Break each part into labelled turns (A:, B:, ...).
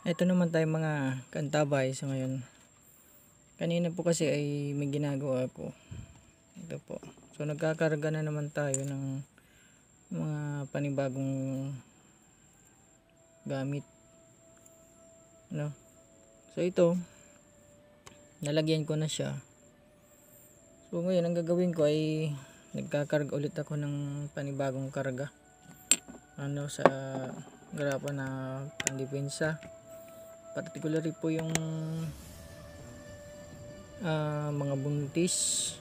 A: Ito naman tayo mga kantabay. So ngayon, kanina po kasi ay may ginagawa ko. Ito po. So nagkakarga na naman tayo ng mga panibagong gamit. No? So ito, nalagyan ko na siya. So ngayon, ang gagawin ko ay nagkakarga ulit ako ng panibagong karga. Sa garapan na pandepensa. Particularly po yung mga buntis.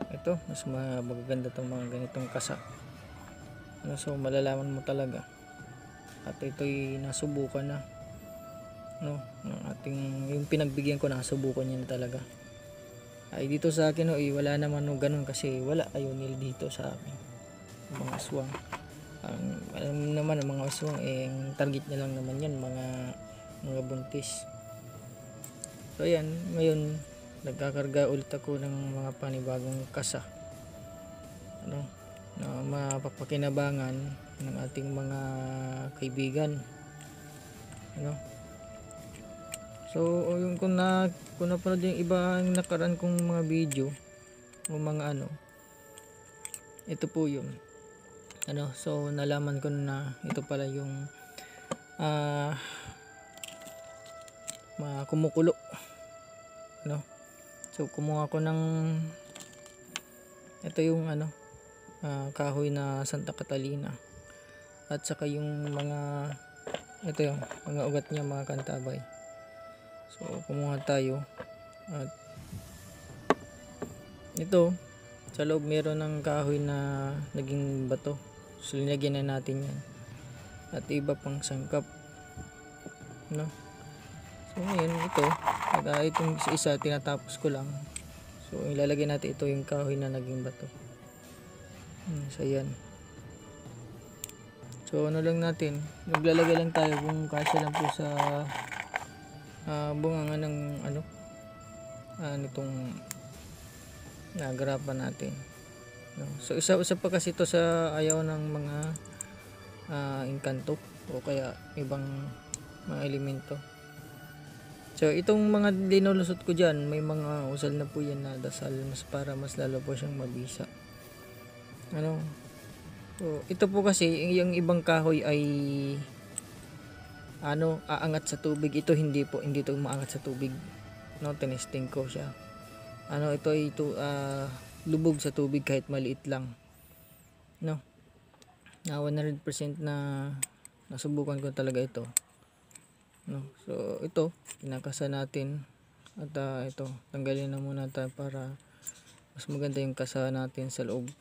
A: Ito, mas magaganda itong mga ganitong kasa. So malalaman mo talaga. At ito'y nasubukan na. Ng ating, yung pinagbigyan ko, nasubukan niya na talaga. Ay dito sa akin wala naman ganun kasi wala ayunil dito sa akin. Mga aswang. Alam naman ang mga aswang ang target niya lang naman yan, mga buntis. So ayan, ngayon nagkakarga ulit ako ng mga panibagong kasa na mapapakinabangan ng ating mga kaibigan. So yung kung napanood yung iba ang nakaraan kong mga video o mga ito po yun. So nalaman ko na ito pala yung kumukulo. So kumuha ko ng ito yung kahoy na Santa Catalina at saka yung ito yung mga ugat niya, mga kantabay. So kumuha tayo at ito sa loob meron ng kahoy na naging bato. So linagyan na natin yan at iba pang sangkap. So ngayon itong isa tinatapos ko lang. So ilalagay natin ito yung kahoy na naging bato. So yan. So lang natin, naglalagay lang tayo kung kasya lang po sa bunganga ng nitong nagarapan natin. So isa pa kasi ito sa ayaw ng mga engkanto o kaya ibang mga elemento. So itong mga linulusot ko dyan, may mga usal na po yan na dasal para mas lalo po siyang mabisa. So ito po kasi yung ibang kahoy ay aangat sa tubig. Ito hindi ito umaangat sa tubig. Tinesting ko siya. Ito lubog sa tubig kahit maliit lang. Na 100% na nasubukan ko talaga ito. So ito kinakasa natin at ito tanggalin na muna tayo para mas maganda yung kasa natin sa loob.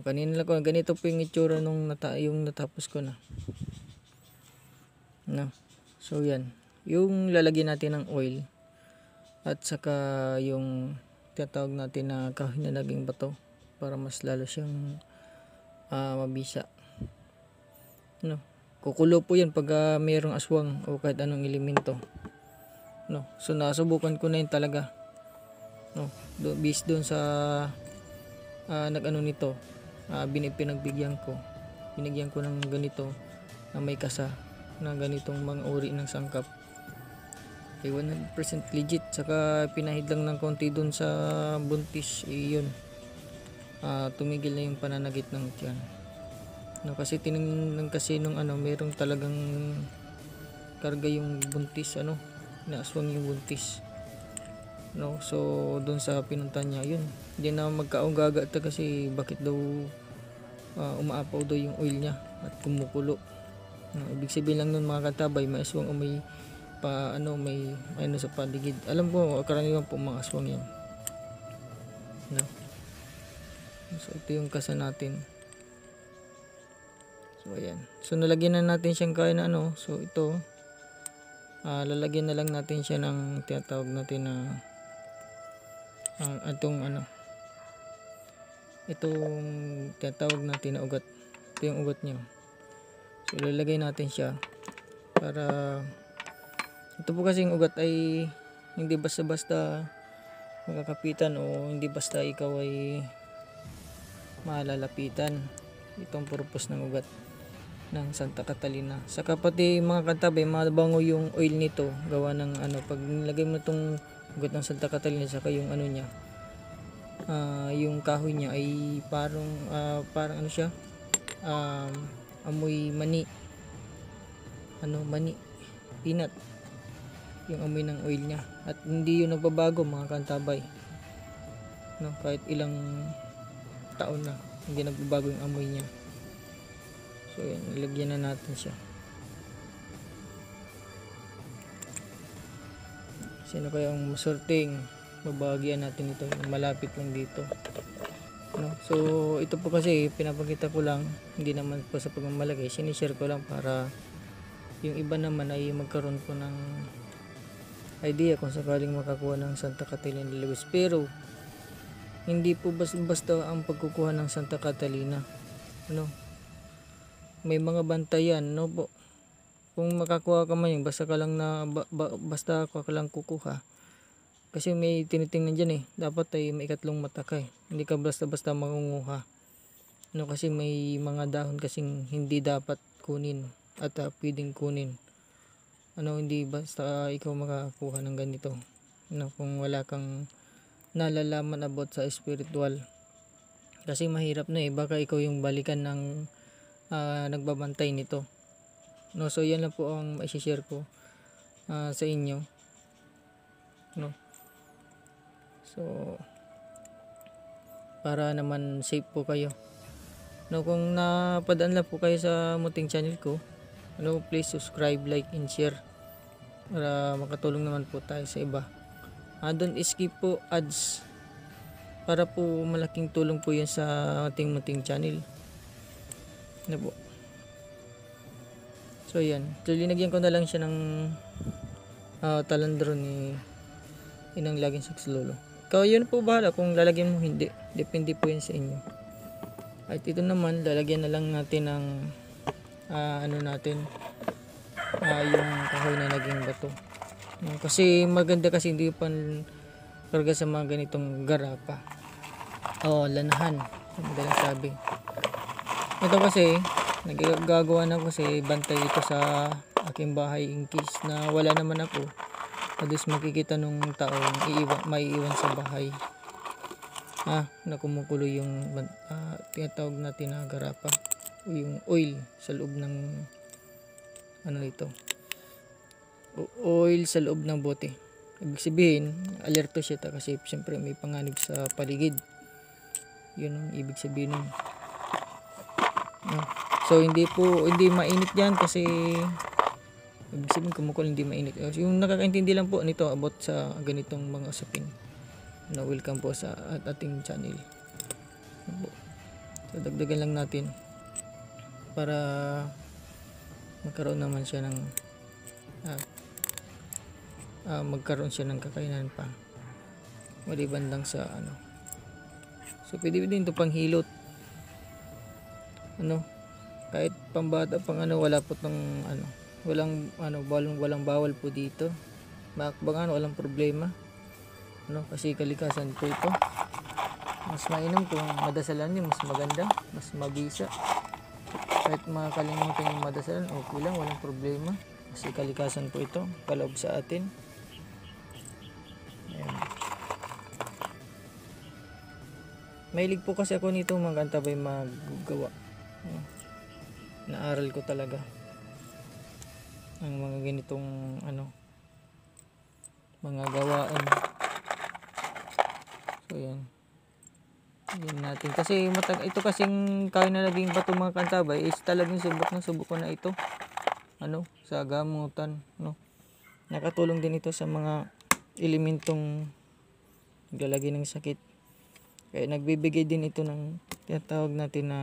A: Kanina lang ko ganito po yung itsura nung natapos ko na. So yan, yung lalagyan natin ng oil at saka yung tinatawag natin na kahoy na naging bato para mas lalo siyang mabisa. Kukulo po yan pag mayroong aswang o kahit anong elemento. So nasubukan ko na yun talaga. Based doon sa nito, pinagbigyan ko ng ganito na may kasa na ganitong mga uri ng sangkap. 100% legit. Saka pinahid lang ng konti doon sa buntis, yun tumigil na yung pananagit ng tiyan. Kasi tinignan kasi nung merong talagang karga yung buntis, na aswang yung buntis. So doon sa pinunta niya, yun hindi na magkaunggaga kasi bakit daw umaapaw daw yung oil niya at kumukulo. Ibig sabihin lang nun mga katabay, may aswang o may sa paligid. Alam ko karaniwan po mga aswang yan. So ito yung kasa natin. So ayan. So nalagyan na natin siyang kaya na so ito lalagyan na lang natin siya ng tinatawag natin na itong tinatawag natin na ugat. Ito yung ugat niya. So lalagay natin siya para ito po kasi yung ugat ay hindi basta-basta makakapitan o hindi basta ikaw ay malalapitan. Itong purpose ng ugat. ng Santa Catalina. Saka pati mga kantabay, mabango yung oil nito, gawa ng pag nilagay mo itong ugat ng Santa Catalina, saka yung niya, yung kahoy niya ay parang siya, amoy mani, mani, peanut, yung amoy ng oil niya, at hindi yun nagbabago mga kantabay, kahit ilang taon na hindi nagbabago yung amoy niya. So yan, ilagyan na natin siya. Sino kaya ang masorting? Babagyan natin ito, yung malapit lang dito. So ito po kasi pinapakita ko lang, hindi naman po sa pagmamalagay, sinishare ko lang para yung iba naman ay magkaroon po ng idea kung sakaling makakuha ng Santa Catalina Lewis. Pero hindi po basta ang pagkukuha ng Santa Catalina, may mga bantayan, po. Kung makakuha ka man, basta ka lang basta ka lang kukuha, kasi may tinitingnan dyan dapat ay may ikatlong mata ka hindi ka basta mangunguha, kasi may mga dahon kasing hindi dapat kunin at pwedeng kunin, hindi basta ikaw makakuha ng ganito, kung wala kang nalalaman about sa spiritual, kasi mahirap na baka ikaw yung balikan ng nagbabantay nito, so yan lang po ang i-share ko sa inyo, so para naman safe po kayo, kung napadaan lang po kayo sa munting channel ko, please subscribe, like and share para makatulong naman po tayo sa iba. Don't skip po ads, para po malaking tulong po yan sa ating munting channel. Po. So yan, so linagyan ko na lang siya ng talandro ni Inang Laging Sex Lolo. Ikaw yun po bahala kung lalagyan mo, hindi, depende po yan sa inyo. At ito naman, lalagyan na lang natin ng yung kahoy na naging bato, kasi maganda, kasi hindi pa karga sa mga ganitong garapa lanahan, madalang sabi. Ito kasi nagagawa na kasi bantay ito sa aking bahay in case na wala naman ako, at least makikita nung taong maiiwan sa bahay na kumukulo yung tinatawag natin na garapa o yung oil sa loob ng oil sa loob ng bote. Ibig sabihin alerto siya kasi siyempre may panganib sa paligid, yun ang ibig sabihin nun. So hindi mainit yan, kasi ibig sabihin kumukulo hindi mainit. Yung nakakaintindi lang po nito about sa ganitong mga usapin, welcome po sa ating channel. So dagdagan lang natin para magkaroon naman siya ng kakayanan pa, maliban lang sa so pwede din ito pang hilot, kahit pambata pang wala po tong walang bawal po dito, walang problema, kasi kalikasan po ito. Mas mainam kung madasalan niyo, mas maganda, mas mabisa. Kahit makakalimutan yung madasalan, okay lang, walang problema, kasi kalikasan po ito, kaloob sa atin. Ayan. Mahilig po kasi ako nito mga kantabay maggawa. Naaral ko talaga ang mga ganitong mga gawaan. So yan. Yan natin. Kasi ito kasing kahoy na naging bato mga kantabay is talagang subok ko na ito. Sa gamutan, Nakatulong din ito sa mga elementong naglalagay ng sakit. Kaya nagbibigay din ito ng tinatawag natin na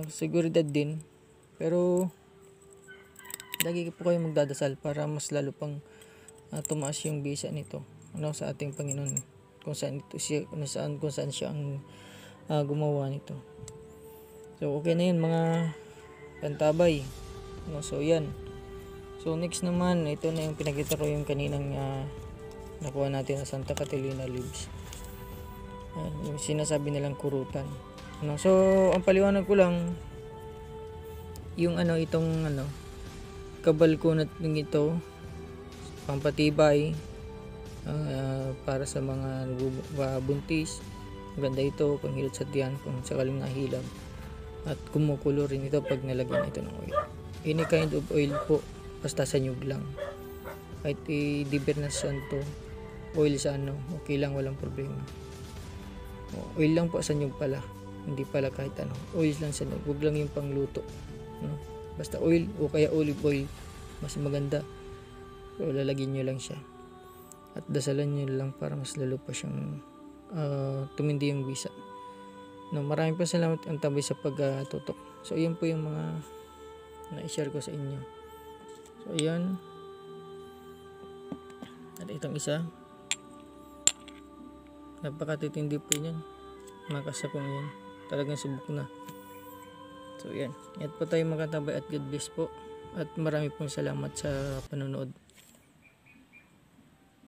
A: seguridad din. Pero lagi po kayo magdadasal para mas lalo pang tumaas yung bisa nito sa ating Panginoon, kung saan siya ang gumawa nito. So okay na yun mga kantabay. So yan. So next naman, ito na yung pinakita ko yung kaninang nakuha natin na Santa Catalina leaves. Yung sinasabi nilang kurutan. So ang paliwanag ko lang, yung itong kabalkunat ng ito, pampatibay, para sa mga buntis. Maganda ito, panghilot sa tiyan kung sakaling nahilab. At kumukulo rin ito pag nalagyan ito ng oil. Any kind of oil po, basta sa nyug lang. Kahit i-divernasan to, oil sa okay lang, walang problema. Oil lang po sa nyug pala, hindi pala kahit oil lang sa nyug, huwag lang yung pangluto, no? Basta oil o kaya olive oil, mas maganda. So lalagyan nyo lang siya at dasalan nyo lang para mas lalo pa siyang tumindi yung bisa, no? Maraming pa salamat ang tabay sa pagtutok. So ayan po yung mga na-share ko sa inyo. So ayan, at itong isa, napakatitindi po yan, makasapong yan, talagang subok na. So yan, at po tayo mga katabay, at God bless po, at marami pong salamat sa panonood.